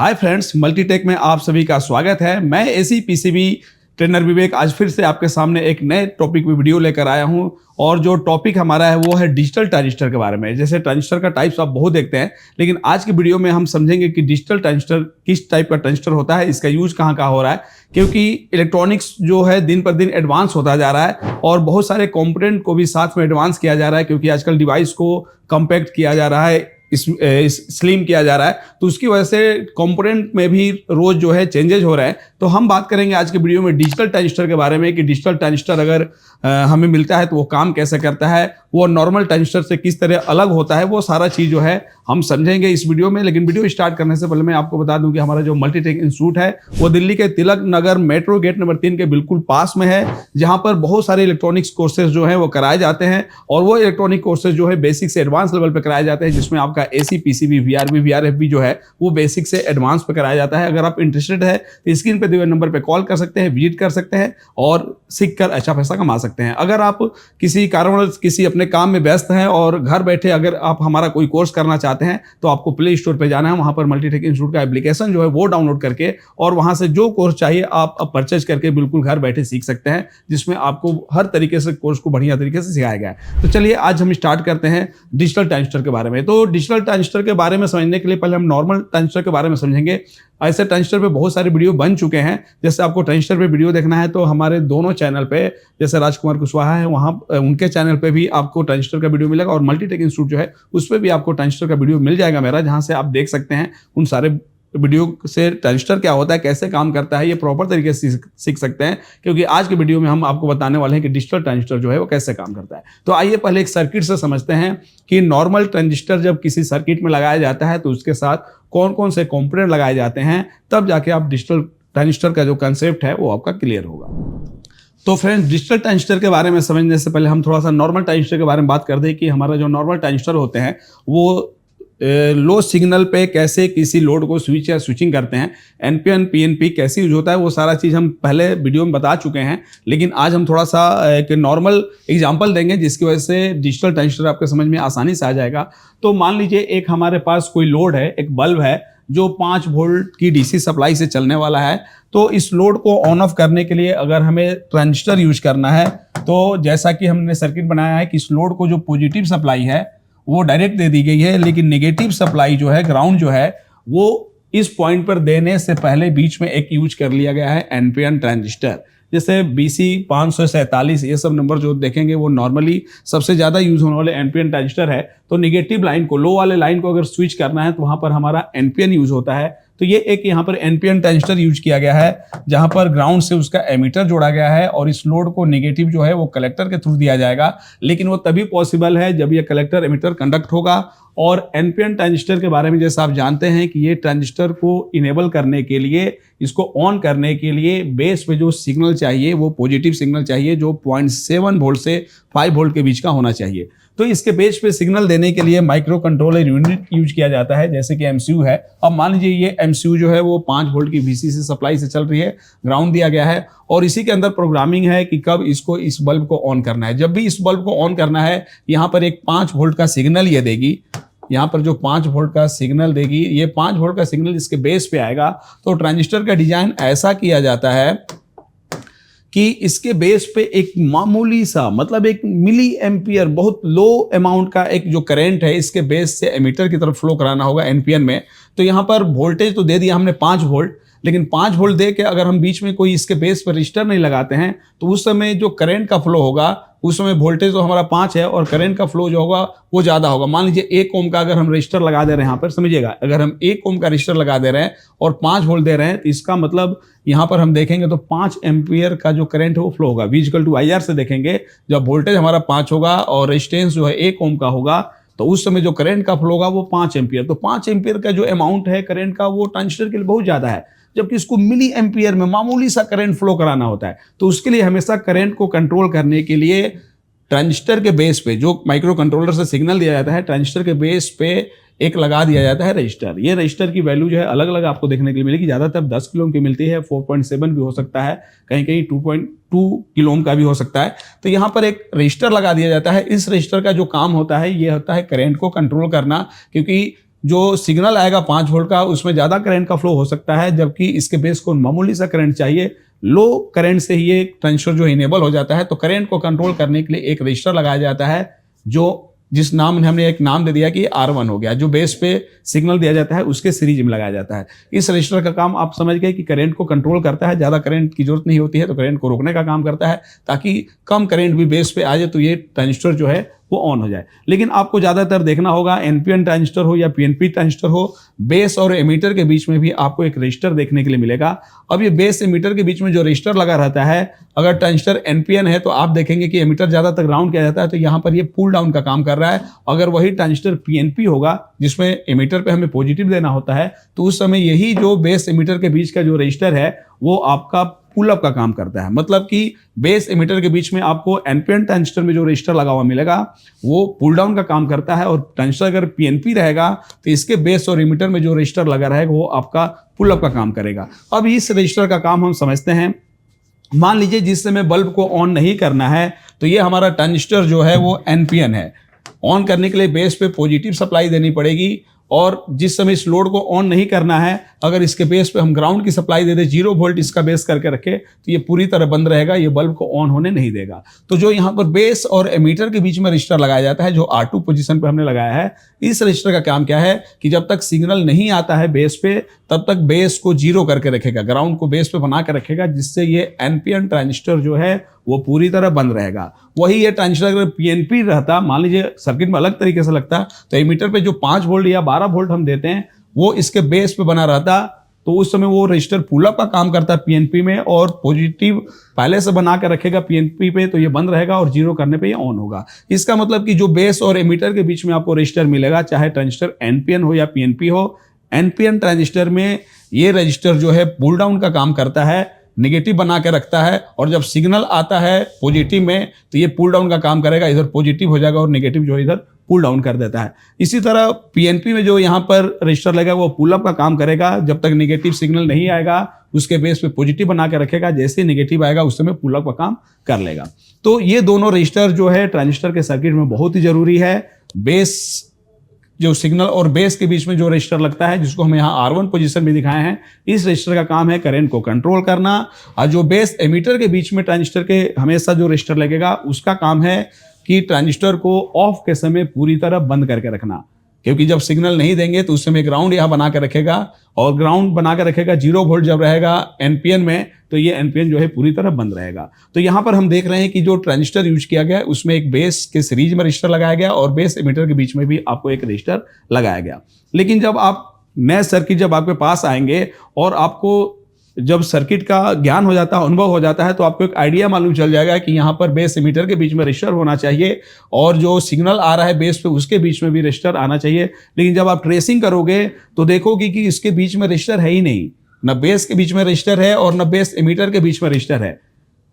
Hi friends, Multitech में आप सभी का स्वागत है। मैं एसी पीसीबी ट्रेनर विवेक आज फिर से आपके सामने एक नए टॉपिक में वीडियो लेकर आया हूं और जो टॉपिक हमारा है वो है डिजिटल ट्रांजिस्टर के बारे में। जैसे ट्रांजिस्टर का टाइप्स आप बहुत देखते हैं, लेकिन आज की वीडियो में हम समझेंगे कि डिजिटल ट्रांजिस्टर किस टाइप का ट्रांजिस्टर होता है, इसका यूज कहाँ कहाँ हो रहा है। क्योंकि इलेक्ट्रॉनिक्स जो है दिन पर दिन एडवांस होता जा रहा है और बहुत सारे कंपोनेंट को भी साथ में एडवांस किया जा रहा है, क्योंकि आजकल डिवाइस को कम्पैक्ट किया जा रहा है, स्लिम किया जा रहा है, तो उसकी वजह से कंपोनेंट में भी रोज जो है चेंजेस हो रहे हैं। तो हम बात करेंगे आज के वीडियो में डिजिटल ट्रांजिस्टर के बारे में कि डिजिटल ट्रांजिस्टर अगर हमें मिलता है तो वो काम कैसे करता है, वो नॉर्मल ट्रांजिस्टर से किस तरह अलग होता है, वो सारा चीज़ जो है हम समझेंगे इस वीडियो में। लेकिन वीडियो स्टार्ट करने से पहले मैं आपको बता दूं कि हमारा जो मल्टीटेक इंस्टीट्यूट है वो दिल्ली के Tilak Nagar metro gate number 3 के बिल्कुल पास में है, जहां पर बहुत सारे इलेक्ट्रॉनिक्स कोर्सेज जो है वो कराए जाते हैं। और वो इलेक्ट्रॉनिक कोर्सेज जो है बेसिक से एडवांस लेवल पे कराए जाते हैं, जिसमें आपका एसी पीसीबी वीआरएफ जो है वो बेसिक से एडवांस पे कराया जाता है। अगर आप इंटरेस्टेड है तो स्क्रीन पे दिए हुए नंबर पे कॉल कर सकते हैं, विजिट कर सकते हैं और सीख कर अच्छा पैसा कमा सकते हैं। अगर आप किसी कारणवश किसी अपने काम में व्यस्त हैं और घर बैठे अगर आप हमारा कोई कोर्स करना चाहते हैं तो आपको प्ले स्टोर पे जाना है, वहां पर मल्टीटेक इंस्टीट्यूट का एप्लीकेशन जो है वो डाउनलोड करके और वहां से जो कोर्स चाहिए आप परचेज करके बिल्कुल घर बैठे सीख सकते हैं, जिसमें आपको हर तरीके से कोर्स को बढ़िया तरीके से सिखाया गया है। तो चलिए आज हम स्टार्ट करते हैं डिजिटल ट्रांजिस्टर के बारे में। तो डिजिटल ट्रांजिस्टर के बारे में समझने के लिए पहले हम नॉर्मल ट्रांजिस्टर के बारे में समझेंगे। ऐसे ट्रांजिस्टर पे बहुत सारे वीडियो बन चुके हैं। जैसे आपको ट्रांजिस्टर पे वीडियो देखना है तो हमारे दोनों चैनल पे, जैसे राजकुमार कुशवाहा है वहाँ उनके चैनल पे भी आपको ट्रांजिस्टर का वीडियो मिलेगा और मल्टीटेक इंस्टीट्यूट जो है उस पर भी आपको ट्रांजिस्टर का वीडियो मिल जाएगा मेरा, जहाँ से आप देख सकते हैं उन सारे वीडियो से ट्रांजिस्टर क्या होता है, कैसे काम करता है, ये प्रॉपर तरीके से सीख सकते हैं। क्योंकि आज के वीडियो में हम आपको बताने वाले हैं कि डिजिटल ट्रांजिस्टर जो है वो कैसे काम करता है। तो आइए पहले एक सर्किट से समझते हैं कि नॉर्मल ट्रांजिस्टर जब किसी सर्किट में लगाया जाता है तो उसके साथ कौन कौन से कंपोनेंट लगाए जाते हैं, तब जाके आप डिजिटल ट्रांजिस्टर का जो कंसेप्ट है वो आपका क्लियर होगा। तो फ्रेंड्स, डिजिटल ट्रांजिस्टर के बारे में समझने से पहले हम थोड़ा सा नॉर्मल ट्रांजिस्टर के बारे में बात कर दें कि हमारा जो नॉर्मल ट्रांजिस्टर होते हैं वो लो सिग्नल पे कैसे किसी लोड को स्विच या स्विचिंग करते हैं, एनपीएन पीएनपी कैसे यूज होता है, वो सारा चीज़ हम पहले वीडियो में बता चुके हैं। लेकिन आज हम थोड़ा सा एक नॉर्मल एग्जांपल देंगे जिसकी वजह से डिजिटल ट्रांजिस्टर आपके समझ में आसानी से आ जाएगा। तो मान लीजिए एक हमारे पास कोई लोड है, एक बल्ब है जो 5 वोल्ट की डीसी सप्लाई से चलने वाला है। तो इस लोड को ऑन ऑफ करने के लिए अगर हमें ट्रांजिस्टर यूज करना है तो जैसा कि हमने सर्किट बनाया है कि इस लोड को जो पॉजिटिव सप्लाई है वो डायरेक्ट दे दी गई है, लेकिन नेगेटिव सप्लाई जो है, ग्राउंड जो है, वो इस पॉइंट पर देने से पहले बीच में एक यूज कर लिया गया है एनपीएन ट्रांजिस्टर। जैसे BC 547 ये सब नंबर जो देखेंगे वो नॉर्मली सबसे ज़्यादा यूज होने वाले एनपीएन ट्रांजिस्टर है। तो नेगेटिव लाइन को, लो वाले लाइन को अगर स्विच करना है तो वहाँ पर हमारा एनपीएन यूज होता है। तो ये एक यहाँ पर एनपीएन ट्रांजिस्टर यूज किया गया है, जहाँ पर ग्राउंड से उसका एमीटर जोड़ा गया है और इस लोड को नेगेटिव जो है वो कलेक्टर के थ्रू दिया जाएगा। लेकिन वो तभी पॉसिबल है जब ये कलेक्टर एमीटर कंडक्ट होगा। और एनपीएन ट्रांजिस्टर के बारे में जैसा आप जानते हैं कि ये ट्रांजिस्टर को इनेबल करने के लिए, इसको ऑन करने के लिए बेस पे जो सिग्नल चाहिए वो पॉजिटिव सिग्नल चाहिए, जो 0.7 वोल्ट से 5 वोल्ट के बीच का होना चाहिए। तो इसके बेस पे सिग्नल देने के लिए माइक्रो कंट्रोलर यूनिट यूज किया जाता है, जैसे कि एमसीयू है। अब मान लीजिए ये एमसीयू जो है वो 5 वोल्ट की वीसीसी सप्लाई से चल रही है, ग्राउंड दिया गया है और इसी के अंदर प्रोग्रामिंग है कि कब इसको इस बल्ब को ऑन करना है। जब भी इस बल्ब को ऑन करना है, यहाँ पर एक 5 वोल्ट का सिग्नल ये देगी। यहाँ पर जो 5 वोल्ट का सिग्नल देगी, ये 5 वोल्ट का सिग्नल इसके बेस पे आएगा। तो ट्रांजिस्टर का डिजाइन ऐसा किया जाता है कि इसके बेस पे एक मामूली सा, मतलब एक मिली एम्पियर, बहुत लो अमाउंट का एक जो करंट है इसके बेस से एमीटर की तरफ फ्लो कराना होगा एनपीएन में। तो यहाँ पर वोल्टेज तो दे दिया हमने 5 वोल्ट, लेकिन 5 वोल्ट दे के अगर हम बीच में कोई इसके बेस पर रजिस्टर नहीं लगाते हैं तो उस समय जो करंट का फ्लो होगा, उस समय वोल्टेज तो हमारा 5 है और करंट का फ्लो जो होगा वो ज़्यादा होगा। मान लीजिए 1 ओम का अगर हम रजिस्टर लगा दे रहे हैं, यहाँ पर समझिएगा, अगर हम 1 ओम का रजिस्टर लगा दे रहे हैं और 5 वोल्ट दे रहे हैं तो इसका मतलब यहाँ पर हम देखेंगे तो 5 एम्पियर का जो करंट है वो फ्लो होगा। V/IR से देखेंगे, जब वोल्टेज हमारा 5 होगा और रेजिस्टेंस जो है 1 ओम का होगा तो उस समय जो करंट का फ्लो होगा वो 5 एम्पियर। तो 5 एम्पियर का जो अमाउंट है करंट का वो ट्रांजिस्टर के लिए बहुत ज़्यादा है, जबकि इसको मिली एम्पियर में मामूली सा करंट फ्लो कराना होता है। तो उसके लिए हमेशा करंट को कंट्रोल करने के लिए ट्रांजिस्टर के बेस पे जो माइक्रो कंट्रोलर से सिग्नल दिया जाता है, ट्रांजिस्टर के बेस पे एक लगा दिया जाता है रजिस्टर। ये रजिस्टर की वैल्यू जो है अलग अलग आपको देखने के लिए मिलेगी। ज़्यादातर 10 किलो ओम की मिलती है, 4.7 भी हो सकता है, कहीं कहीं 2.2 किलो ओम का भी हो सकता है। तो यहाँ पर एक रजिस्टर लगा दिया जाता है। इस रजिस्टर का जो काम होता है ये होता है करंट को कंट्रोल करना, क्योंकि जो सिग्नल आएगा 5 वोल्ट का, उसमें ज़्यादा करंट का फ्लो हो सकता है, जबकि इसके बेस को मामूली सा करंट चाहिए। लो करंट से ही ये ट्रांजिस्टर जो इनेबल हो जाता है। तो करंट को कंट्रोल करने के लिए एक रजिस्टर लगाया जाता है, जो जिस नाम हमने एक नाम दे दिया कि R1 हो गया, जो बेस पे सिग्नल दिया जाता है उसके सीरीज में लगाया जाता है। इस रजिस्टर का काम आप समझ गए कि करंट को कंट्रोल करता है, ज़्यादा करंट की जरूरत नहीं होती है तो करंट को रोकने का काम करता है, ताकि कम करंट भी बेस पे आ जाए तो ये ट्रांजिस्टर जो है वो ऑन हो जाए। लेकिन आपको ज़्यादातर देखना होगा एनपीएन ट्रांजिस्टर हो या पीएनपी ट्रांजिस्टर हो, बेस और एमीटर के बीच में भी आपको एक रजिस्टर देखने के लिए मिलेगा। अब ये बेस एमीटर के बीच में जो रजिस्टर लगा रहता है, अगर ट्रांजिस्टर एनपीएन है तो आप देखेंगे कि एमीटर ज़्यादातर ग्राउंड किया जाता है, तो यहाँ पर ये पुल डाउन का काम कर रहा है। अगर वही ट्रांजिस्टर पीएनपी होगा जिसमें एमीटर पे हमें पॉजिटिव देना होता है, तो उस समय यही जो बेस एमीटर के बीच का जो रजिस्टर है वो आपका पुल अप का काम करता है। मतलब कि बेस एमीटर के बीच में आपको एनपीएन ट्रांजिस्टर में जो रजिस्टर लगा हुआ मिलेगा वो पुल डाउन का काम करता है, और ट्रांजिस्टर अगर पीएनपी रहेगा तो इसके बेस और एमीटर में जो रजिस्टर लगा रहेगा वो आपका पुल अप का काम करेगा। अब इस रजिस्टर का काम हम समझते हैं। मान लीजिए जिस समय बल्ब को ऑन नहीं करना है, तो ये हमारा ट्रांजिस्टर जो है वो एनपीएन है। ऑन करने के लिए बेस पे पॉजिटिव सप्लाई देनी पड़ेगी, और जिस समय इस लोड को ऑन नहीं करना है, अगर इसके बेस पे हम ग्राउंड की सप्लाई दे दे, 0 वोल्ट इसका बेस करके रखे, तो ये पूरी तरह बंद रहेगा, ये बल्ब को ऑन होने नहीं देगा। तो जो यहाँ पर बेस और एमीटर के बीच में रजिस्टर लगाया जाता है, जो R2 पोजीशन पे हमने लगाया है, इस रजिस्टर का काम क्या है कि जब तक सिग्नल नहीं आता है बेस पे, तब तक बेस को 0 करके रखेगा, ग्राउंड को बेस पे बना के रखेगा, जिससे ये एनपीएन ट्रांजिस्टर जो है वो पूरी तरह बंद रहेगा। वही ये ट्रांजिस्टर अगर पीएनपी रहता, मान लीजिए सर्किट में अलग तरीके से लगता, तो एमीटर पे जो 5 वोल्ट या 12 वोल्ट हम देते हैं वो इसके बेस पे बना रहता, तो उस समय वो रजिस्टर पुल अप का काम करता है पीएनपी में, और पॉजिटिव पहले से बना कर रखेगा पीएनपी पे, तो ये बंद रहेगा, और 0 करने पे ये ऑन होगा। इसका मतलब कि जो बेस और एमीटर के बीच में आपको रजिस्टर मिलेगा, चाहे ट्रांजिस्टर एनपीएन हो या पीएनपी हो, एनपीएन ट्रांजिस्टर में ये रजिस्टर जो है पुल डाउन का काम करता है, नेगेटिव बना के रखता है, और जब सिग्नल आता है पॉजिटिव में तो ये पुल डाउन का काम करेगा, इधर पॉजिटिव हो जाएगा और नेगेटिव जो इधर पुल डाउन कर देता है। इसी तरह पीएनपी में जो यहाँ पर रजिस्टर लगेगा वो पुल अप का काम करेगा, जब तक नेगेटिव सिग्नल नहीं आएगा उसके बेस पे पॉजिटिव बना के रखेगा, जैसे नेगेटिव आएगा उस समय पुल अप का काम कर लेगा। तो ये दोनों रजिस्टर जो है ट्रांजिस्टर के सर्किट में बहुत ही जरूरी है। बेस जो सिग्नल और बेस के बीच में जो रजिस्टर लगता है, जिसको हम यहाँ R1 पोजीशन में दिखाए हैं, इस रजिस्टर का काम है करंट को कंट्रोल करना। और जो बेस एमीटर के बीच में ट्रांजिस्टर के हमेशा जो रजिस्टर लगेगा उसका काम है कि ट्रांजिस्टर को ऑफ के समय पूरी तरह बंद करके रखना, क्योंकि जब सिग्नल नहीं देंगे तो उस समय ग्राउंड यहाँ बना के रखेगा, और ग्राउंड बना के रखेगा 0 वोल्ट जब रहेगा एनपीएन में, तो ये एनपीएन जो है पूरी तरह बंद रहेगा। तो यहाँ पर हम देख रहे हैं कि जो ट्रांजिस्टर यूज किया गया है उसमें एक बेस के सीरीज में रजिस्टर लगाया गया, और बेस एमीटर के बीच में भी आपको एक रजिस्टर लगाया गया। लेकिन जब आप नए सर्किट जब आपके पास आएंगे और आपको जब सर्किट का ज्ञान हो जाता है, अनुभव हो जाता है, तो आपको एक आइडिया मालूम चल जाएगा कि यहाँ पर बेस एमीटर के बीच में रजिस्टर होना चाहिए, और जो सिग्नल आ रहा है बेस पे उसके बीच में भी रजिस्टर आना चाहिए। लेकिन जब आप ट्रेसिंग करोगे तो देखोगे कि इसके बीच में रजिस्टर है ही नहीं, न बेस के बीच में रजिस्टर है और न बेस एमीटर के बीच में रजिस्टर है,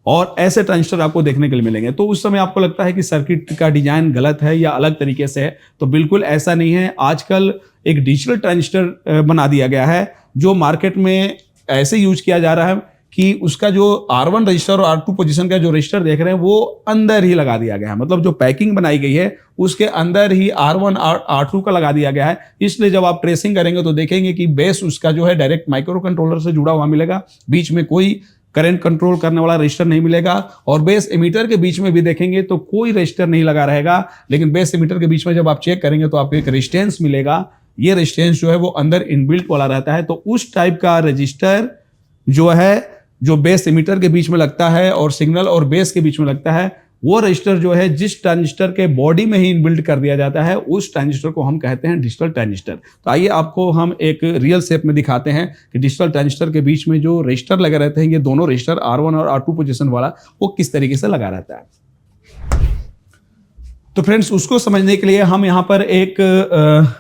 और ऐसे ट्रांजिस्टर आपको देखने के लिए मिलेंगे। तो उस समय आपको लगता है कि सर्किट का डिजाइन गलत है या अलग तरीके से है, तो बिल्कुल ऐसा नहीं है। आजकल एक डिजिटल ट्रांजिस्टर बना दिया गया है, जो मार्केट में ऐसे यूज किया जा रहा है कि उसका जो R1 रजिस्टर और R2 पोजीशन का जो रजिस्टर देख रहे हैं वो अंदर ही लगा दिया गया है। मतलब जो पैकिंग बनाई गई है उसके अंदर ही R1 और R2 का लगा दिया गया है। इसलिए जब आप ट्रेसिंग करेंगे तो देखेंगे कि बेस उसका जो है डायरेक्ट माइक्रो कंट्रोलर से जुड़ा हुआ मिलेगा, बीच में कोई करंट कंट्रोल करने वाला रजिस्टर नहीं मिलेगा, और बेस एमीटर के बीच में भी देखेंगे तो कोई रजिस्टर नहीं लगा रहेगा। लेकिन बेस एमीटर के बीच में जब आप चेक करेंगे तो आपको एक रेजिस्टेंस मिलेगा, ये रेजिस्टेंस जो है वो अंदर इनबिल्ट वाला रहता है। तो उस टाइप का रजिस्टर जो है, जो बेस एमीटर के बीच में लगता है और सिग्नल और बेस के बीच में लगता है, वो रजिस्टर जो है जिस ट्रांजिस्टर के बॉडी में ही इनबिल्ट कर दिया जाता है, उस ट्रांजिस्टर को हम कहते हैं डिजिटल ट्रांजिस्टर। तो आइए आपको हम एक रियल शेप में दिखाते हैं कि डिजिटल ट्रांजिस्टर के बीच में जो रजिस्टर लगे रहते हैं, ये दोनों रजिस्टर R1 और R2 पोजीशन वाला, वो किस तरीके से लगा रहता है। तो फ्रेंड्स, उसको समझने के लिए हम यहाँ पर एक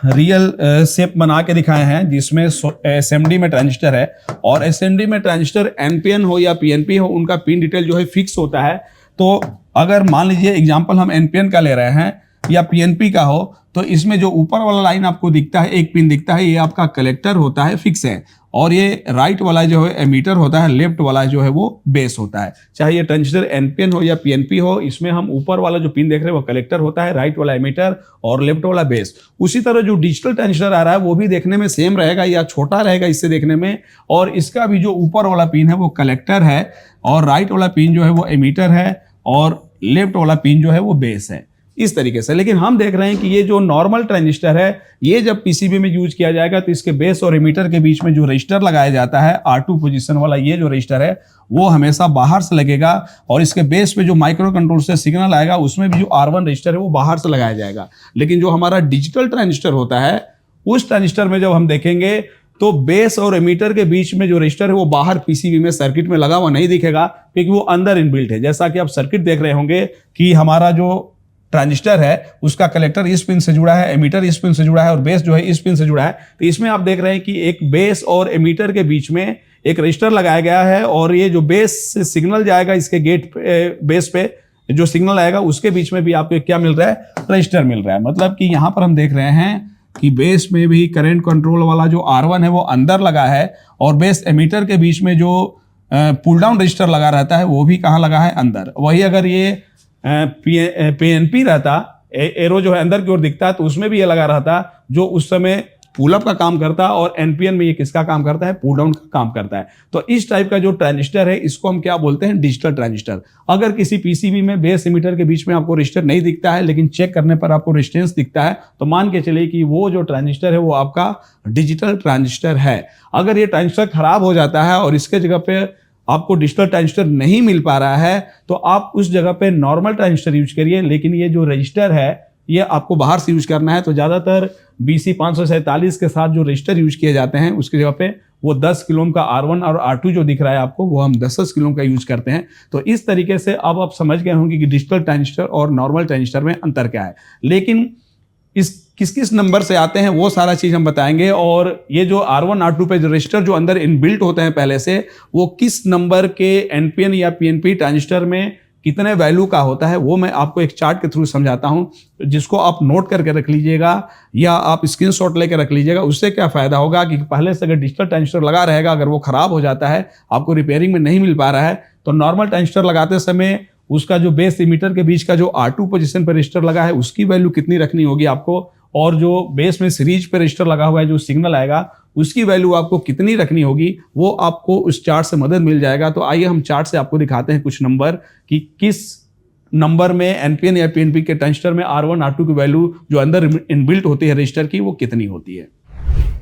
रियल शेप बना के दिखाए हैं, जिसमें एसएमडी में ट्रांजिस्टर है, और एसएमडी में ट्रांजिस्टर एनपीएन हो या पीएनपी हो, उनका पिन डिटेल जो है फिक्स होता है। तो अगर मान लीजिए एग्जांपल हम एनपीएन का ले रहे हैं, या पीएनपी का हो तो इसमें जो ऊपर वाला लाइन आपको दिखता है, एक पिन दिखता है, ये आपका कलेक्टर होता है, फिक्स है। और ये राइट वाला जो है एमीटर होता है, लेफ्ट वाला जो है वो बेस होता है। चाहे ये ट्रांजिस्टर एनपीएन हो या पीएनपी हो, इसमें हम ऊपर वाला जो पिन देख रहे हैं वो कलेक्टर होता है, राइट वाला एमीटर और लेफ्ट वाला बेस। उसी तरह जो डिजिटल ट्रांजिस्टर आ रहा है वो भी देखने में सेम रहेगा या छोटा रहेगा इससे देखने में, और इसका भी जो ऊपर वाला पिन है वो कलेक्टर है और राइट वाला पिन जो है वो एमीटर है और लेफ्ट वाला पिन जो है वो बेस है, इस तरीके से। लेकिन हम देख रहे हैं कि ये जो नॉर्मल ट्रांजिस्टर है ये जब पीसीबी में यूज किया जाएगा तो इसके बेस और एमीटर के बीच में जो रजिस्टर लगाया जाता है R2 पोजीशन वाला, ये जो रजिस्टर है वो हमेशा बाहर से लगेगा और इसके बेस पे जो माइक्रो कंट्रोल से सिग्नल आएगा उसमें भी जो R1 रजिस्टर है वो बाहर से लगाया जाएगा। लेकिन जो हमारा डिजिटल ट्रांजिस्टर होता है उस ट्रांजिस्टर में जब हम देखेंगे तो बेस और एमीटर के बीच में जो रजिस्टर है वो बाहर पीसीबी में सर्किट में लगा हुआ नहीं दिखेगा, क्योंकि वो अंदर इनबिल्ट है। जैसा कि आप सर्किट देख रहे होंगे कि हमारा जो ट्रांजिस्टर है उसका कलेक्टर इस पिन से जुड़ा है, एमीटर इस पिन से जुड़ा है और बेस जो है इस पिन से जुड़ा है। तो इसमें आप देख रहे हैं कि एक बेस और एमीटर के बीच में एक रजिस्टर लगाया गया है और ये जो बेस से सिग्नल जाएगा इसके गेट बेस पे जो सिग्नल आएगा उसके बीच में भी आपको क्या मिल रहा है, रजिस्टर मिल रहा है। मतलब कि यहाँ पर हम देख रहे हैं कि बेस में भी करंट कंट्रोल वाला जो R1 है वो अंदर लगा है और बेस एमीटर के बीच में जो पुल डाउन रजिस्टर लगा रहता है वो भी कहाँ लगा है, अंदर। वही अगर ये पीएनपी रहता, एरो जो है अंदर की ओर दिखता है, तो उसमें भी ये लगा रहता जो उस समय पुल अप का काम करता, और एनपीएन में ये किसका काम करता है, पुल डाउन का काम करता है। तो इस टाइप का जो ट्रांजिस्टर है इसको हम क्या बोलते हैं, डिजिटल ट्रांजिस्टर। अगर किसी पीसीबी में बेस एमीटर के बीच में आपको रजिस्टर नहीं दिखता है लेकिन चेक करने पर आपको रेजिस्टेंस दिखता है तो मान के चलिए कि वो जो ट्रांजिस्टर है वो आपका डिजिटल ट्रांजिस्टर है। अगर ये ट्रांजिस्टर खराब हो जाता है और इसके जगह पे आपको डिजिटल ट्रांजिस्टर नहीं मिल पा रहा है तो आप उस जगह पे नॉर्मल ट्रांजिस्टर यूज करिए, लेकिन ये जो रजिस्टर है ये आपको बाहर से यूज करना है। तो ज़्यादातर BC 547 के साथ जो रजिस्टर यूज किए जाते हैं उसकी जगह पे वो 10 किलो ओम का R1 और R2 जो दिख रहा है आपको वो हम 10 किलो ओम का यूज करते हैं। तो इस तरीके से अब आप समझ गए होंगे कि डिजिटल ट्रांजिस्टर और नॉर्मल ट्रांजिस्टर में अंतर क्या है। लेकिन इस किस किस नंबर से आते हैं वो सारा चीज हम बताएंगे, और ये जो R1 R2 पे जो रजिस्टर जो अंदर इनबिल्ट होते हैं पहले से, वो किस नंबर के एनपीएन या पीएनपी ट्रांजिस्टर में कितने वैल्यू का होता है वो मैं आपको एक चार्ट के थ्रू समझाता हूं, जिसको आप नोट करके रख लीजिएगा या आप स्क्रीनशॉट लेकर रख लीजिएगा। उससे क्या फायदा होगा कि पहले से अगर डिजिटल ट्रांजिस्टर लगा रहेगा, अगर वो खराब हो जाता है, आपको रिपेयरिंग में नहीं मिल पा रहा है, तो नॉर्मल ट्रांजिस्टर लगाते समय उसका जो बेस एमीटर के बीच का जो R2 पोजीशन पर रजिस्टर लगा है उसकी वैल्यू कितनी रखनी होगी आपको, और जो बेस में सीरीज पे रजिस्टर लगा हुआ है जो सिग्नल आएगा उसकी वैल्यू आपको कितनी रखनी होगी, वो आपको उस चार्ट से मदद मिल जाएगा। तो आइए हम चार्ट से आपको दिखाते हैं कुछ नंबर कि किस नंबर में एनपीएन या पीएनपी के ट्रांजिस्टर में R1 R2 की वैल्यू जो अंदर इनबिल्ट होती है रजिस्टर की वो कितनी होती है।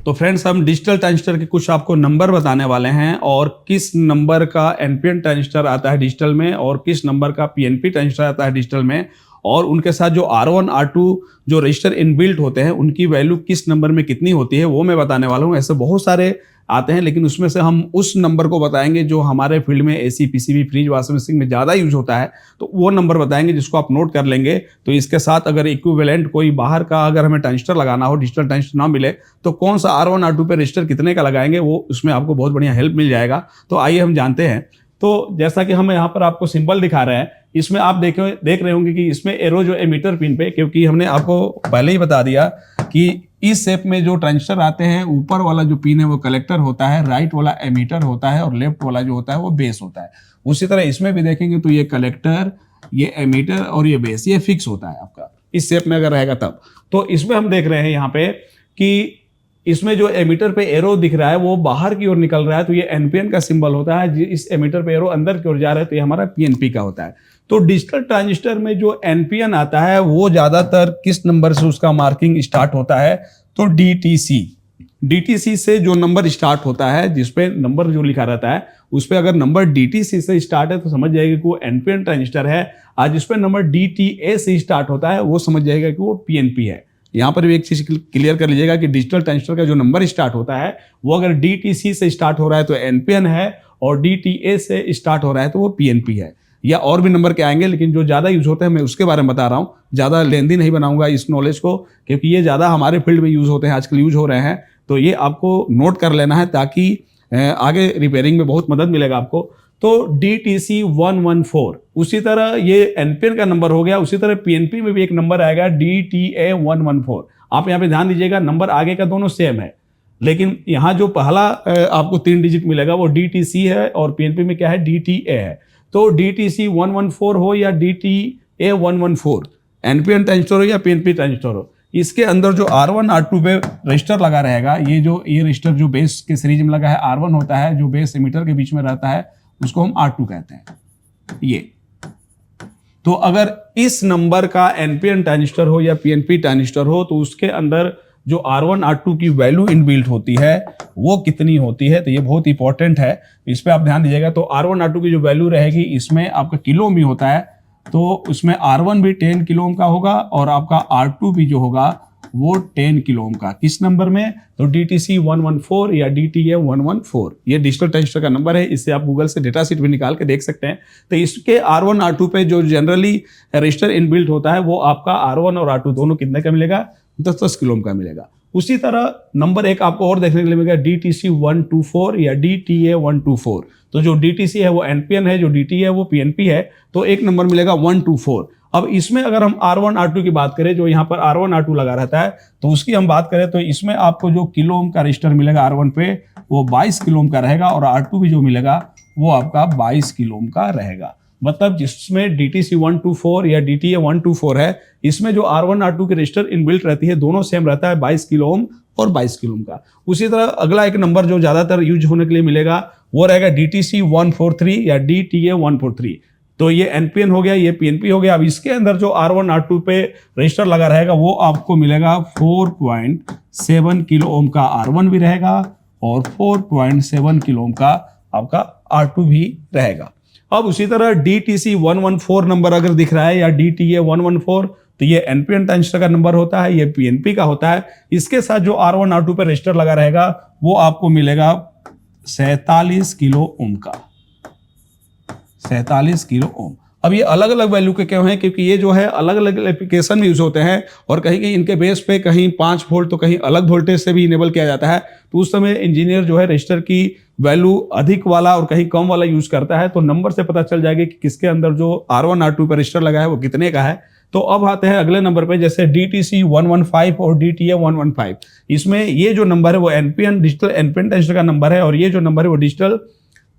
तो फ्रेंड्स हम डिजिटल ट्रांजिस्टर के कुछ आपको नंबर बताने वाले हैं, और किस नंबर का एनपीएन ट्रांजिस्टर आता है डिजिटल में और किस नंबर का पीएनपी ट्रांजिस्टर आता है डिजिटल में, और उनके साथ जो R1 R2 जो रजिस्टर इनबिल्ट होते हैं उनकी वैल्यू किस नंबर में कितनी होती है वो मैं बताने वाला हूँ। ऐसे बहुत सारे आते हैं लेकिन उसमें से हम उस नंबर को बताएंगे जो हमारे फील्ड में AC PCB fridge washing machine में ज़्यादा यूज होता है, तो वो नंबर बताएंगे जिसको आप नोट कर लेंगे। तो इसके साथ अगर इक्विवेलेंट कोई बाहर का अगर हमें ट्रांजिस्टर लगाना हो, डिजिटल ट्रांजिस्टर ना मिले, तो कौन सा R1 R2 पे रजिस्टर कितने का लगाएंगे वो उसमें आपको बहुत बढ़िया हेल्प मिल जाएगा। तो आइए हम जानते हैं। तो जैसा कि हम यहाँ पर आपको सिंबल दिखा रहे हैं, इसमें आप देख रहे होंगे कि इसमें एरो जो एमीटर पिन पे, क्योंकि हमने आपको पहले ही बता दिया कि इस शेप में जो ट्रांजिस्टर आते हैं ऊपर वाला जो पिन है वो कलेक्टर होता है, राइट वाला एमीटर होता है और लेफ्ट वाला जो होता है वो बेस होता है। उसी तरह इसमें भी देखेंगे तो ये कलेक्टर, ये एमीटर और ये बेस, ये फिक्स होता है आपका इस शेप में अगर रहेगा तब। तो इसमें हम देख रहे हैं यहाँ पे कि इसमें जो एमीटर पे एरो दिख रहा है वो बाहर की ओर निकल रहा है, तो ये एनपीएन का सिंबल होता है। इस एमीटर पे एरो अंदर की ओर जा रहा है तो ये हमारा पीएनपी का होता है। तो डिजिटल ट्रांजिस्टर में जो एनपीएन आता है वो ज्यादातर किस नंबर से उसका मार्किंग स्टार्ट होता है, तो डीटीसी से जो नंबर स्टार्ट होता है, जिसपे नंबर जो लिखा रहता है उस पर अगर नंबर डीटीसी से स्टार्ट है तो समझ जाएगा कि वो एनपीएन ट्रांजिस्टर है। आज जिस पे नंबर डीटीए से स्टार्ट होता है वो समझ जाएगा कि वो पीएनपी है। यहाँ पर भी एक चीज क्लियर कर लीजिएगा कि डिजिटल ट्रांजिस्टर का जो नंबर स्टार्ट होता है वो अगर डीटीसी से स्टार्ट हो रहा है तो एनपीएन है, और डीटीए से स्टार्ट हो रहा है तो वो पीएनपी है। या और भी नंबर के आएंगे लेकिन जो ज़्यादा यूज होते हैं मैं उसके बारे में बता रहा हूँ। ज़्यादा लेंदी नहीं बनाऊंगा इस नॉलेज को, क्योंकि ये ज़्यादा हमारे फील्ड में यूज होते हैं, आजकल यूज हो रहे हैं। तो ये आपको नोट कर लेना है ताकि आगे रिपेयरिंग में बहुत मदद मिलेगा आपको। तो DTC 114, उसी तरह ये एनपीएन का नंबर हो गया, उसी तरह पीएनपी में भी एक नंबर आएगा DTA 114। आप यहाँ पे ध्यान दीजिएगा, नंबर आगे का दोनों सेम है, लेकिन यहाँ जो पहला आपको 3 डिजिट मिलेगा वो DTC है और पीएनपी में क्या है, DTA है। तो DTC 114 हो या DTA 114, एनपीएन ट्रांजिस्टर हो या पीएनपी ट्रांजिस्टर हो, इसके अंदर जो R1 R2 पे रजिस्टर लगा रहेगा, ये रजिस्टर जो बेस के सीरीज में लगा है R1 होता है, जो बेस एमिटर के बीच में रहता है उसको हम R2 कहते हैं। ये तो अगर इस नंबर का एनपीएन ट्रांजिस्टर हो या पीएनपी ट्रांजिस्टर हो तो उसके अंदर जो R1 R2 की वैल्यू इनबिल्ट होती है वो कितनी होती है, तो ये बहुत इंपॉर्टेंट है, इस पे आप ध्यान दीजिएगा। तो R1 R2 की जो वैल्यू रहेगी, इसमें आपका किलो में होता है, तो उसमें R1 भी 10 किलो ओम का होगा और आपका R2 भी जो होगा वो 10 किलो ओम का। किस नंबर में, तो DTC 114 या DTA 114, ये डिजिटल ट्रांजिस्टर का नंबर है, इससे आप गूगल से डेटा शीट भी निकाल के देख सकते हैं। तो इसके R1 R2 पे जो जनरली रजिस्टर इनबिल्ट होता है वो आपका R1 और R2 दोनों कितने का मिलेगा, 10-10 किलो ओम का मिलेगा। उसी तरह नंबर एक आपको और देखने के लिए मिलेगा DTC 124 या DTA 124। तो जो DTC है वो एनपीएन है, जो DTA है वो पीएनपी है, तो एक नंबर मिलेगा 124। अब इसमें अगर हम R1 R2 की बात करें, जो यहाँ पर R1 R2 लगा रहता है, तो उसकी हम बात करें तो इसमें आपको जो किलो ओम का रजिस्टर मिलेगा R1 पे वो 22 किलो ओम का रहेगा और R2 भी जो मिलेगा वो आपका 22 किलो ओम का रहेगा। मतलब जिसमें DTC 124 या DTA 124 है, इसमें जो R1 R2 के रजिस्टर इनबिल्ट रहती है दोनों सेम रहता है, 22 किलो ओम और 22 किलो ओम का। उसी तरह अगला एक नंबर जो ज्यादातर यूज होने के लिए मिलेगा वो रहेगा DTC 143 या DTA 143। तो ये एनपीएन हो गया, ये पीएनपी हो गया। अब इसके अंदर जो R1 R2 पे रजिस्टर लगा रहेगा वो आपको मिलेगा 4.7 किलो ओम का R1 भी रहेगा और 4.7 किलो ओम का आपका R2 भी रहेगा। अब उसी तरह DTC 114 नंबर अगर दिख रहा है या DTA 114, तो ये एनपीएन ट्रांजिस्टर का नंबर होता है, ये पीएनपी का होता है। इसके साथ जो R1 R2 पे रजिस्टर लगा रहेगा वो आपको मिलेगा 47 किलो ओम का, 47 किलो ओम। अब ये अलग अलग वैल्यू के क्यों हैं, क्योंकि ये जो है अलग अलग एप्लीकेशन में यूज होते हैं और कहीं कहीं इनके बेस पे कहीं 5 वोल्ट तो कहीं अलग वोल्टेज से भी इनेबल किया जाता है। तो उस समय इंजीनियर जो है रजिस्टर की वैल्यू अधिक वाला और कहीं कम वाला यूज करता है, तो नंबर से पता चल जाएगा कि किसके अंदर जो R1 R2 पर रजिस्टर लगा है वो कितने का है। तो अब आते हैं अगले नंबर पे, जैसे DTC 115 और DTA 115। इसमें ये जो नंबर है वो एनपीएन डिजिटल एनपीएन ट्रांजिस्टर का नंबर है और ये जो नंबर है वो डिजिटल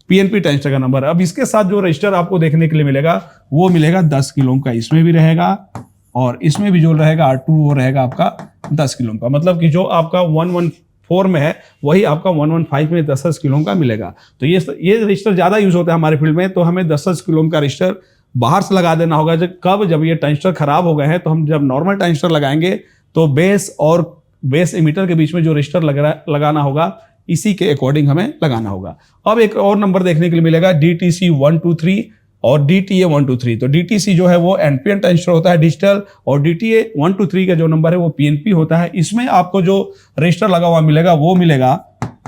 पीएनपी ट्रांजिस्टर का नंबर है। अब इसके साथ जो रजिस्टर आपको देखने के लिए मिलेगा वो मिलेगा 10 किलो ओम का, इसमें भी रहेगा और इसमें भी जो रहेगा R2 वो रहेगा आपका 10 किलो ओम का। मतलब कि जो आपका 114 में है वही आपका 115 में 10 किलो ओम का मिलेगा। तो ये रजिस्टर ज्यादा यूज होता है हमारे फील्ड में, तो हमें 10 किलो ओम का रजिस्टर बाहर से लगा देना होगा। जब ये ट्रांजिस्टर खराब हो गए हैं तो हम जब नॉर्मल ट्रांजिस्टर लगाएंगे तो बेस और बेस एमिटर के बीच में जो रजिस्टर लगाना होगा इसी के अकॉर्डिंग हमें लगाना होगा। अब एक और नंबर देखने के लिए मिलेगा DTC 123 और DTA 123। तो DTC जो है वो एनपीएन ट्रांजिस्टर होता है डिजिटल और DTA 123 का जो नंबर है वो पीएनपी होता है। इसमें आपको जो रजिस्टर लगा हुआ मिलेगा वो मिलेगा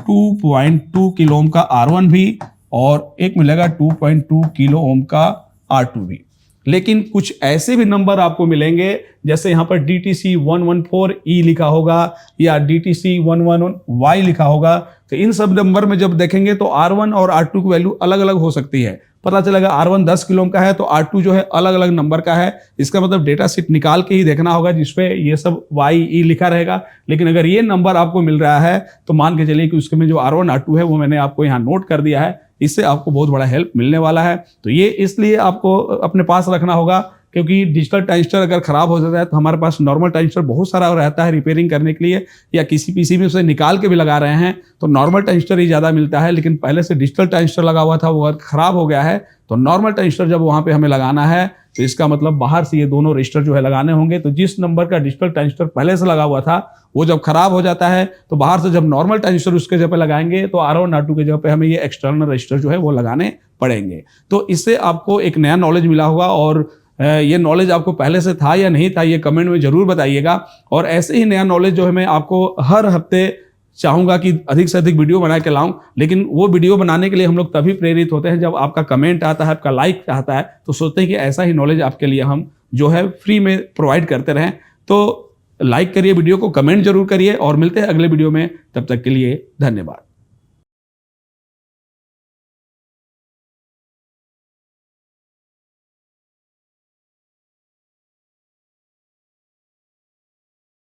2.2 किलो ओम का R1 भी और एक मिलेगा 2.2 किलो ओम का R2 भी। लेकिन कुछ ऐसे भी नंबर आपको मिलेंगे जैसे यहाँ पर DTC 114E लिखा होगा या DTC 111Y लिखा होगा। तो इन सब नंबर में जब देखेंगे तो R1 और R2 की वैल्यू अलग अलग हो सकती है। पता चलेगा R1 10 किलो ओम का है तो R2 जो है अलग अलग नंबर का है। इसका मतलब डेटा शीट निकाल के ही देखना होगा जिसपे ये सब YE लिखा रहेगा। लेकिन अगर ये नंबर आपको मिल रहा है तो मान के चलिए कि उसके में जो R1 R2 है वो मैंने आपको यहाँ नोट कर दिया है। इससे आपको बहुत बड़ा हेल्प मिलने वाला है। तो ये इसलिए आपको अपने पास रखना होगा क्योंकि डिजिटल ट्रांजिस्टर अगर खराब हो जाता है तो हमारे पास नॉर्मल ट्रांजिस्टर बहुत सारा रहता है रिपेयरिंग करने के लिए, या किसी पीसीबी से निकाल के भी लगा रहे हैं तो नॉर्मल ट्रांजिस्टर ही ज़्यादा मिलता है। लेकिन पहले से डिजिटल ट्रांजिस्टर लगा हुआ था वो अगर खराब हो गया है तो नॉर्मल ट्रांजिस्टर जब वहाँ पे हमें लगाना है तो इसका मतलब बाहर से ये दोनों रजिस्टर जो है लगाने होंगे। तो जिस नंबर का डिजिटल ट्रांजिस्टर पहले से लगा हुआ था वो जब खराब हो जाता है तो बाहर से जब नॉर्मल ट्रांजिस्टर उसके जगह पे लगाएंगे तो R1 R2 के जगह पे हमें ये एक्सटर्नल रजिस्टर जो है वो लगाने पड़ेंगे। तो इससे आपको एक नया नॉलेज मिला होगा और ये नॉलेज आपको पहले से था या नहीं था ये कमेंट में जरूर बताइएगा। और ऐसे ही नया नॉलेज जो है मैं आपको हर हफ्ते चाहूंगा कि अधिक से अधिक वीडियो बना के लाऊं। लेकिन वो वीडियो बनाने के लिए हम लोग तभी प्रेरित होते हैं जब आपका कमेंट आता है, आपका लाइक आता है, तो सोचते हैं कि ऐसा ही नॉलेज आपके लिए हम जो है फ्री में प्रोवाइड करते रहें। तो लाइक करिए वीडियो को, कमेंट जरूर करिए और मिलते हैं अगले वीडियो में। तब तक के लिए धन्यवाद।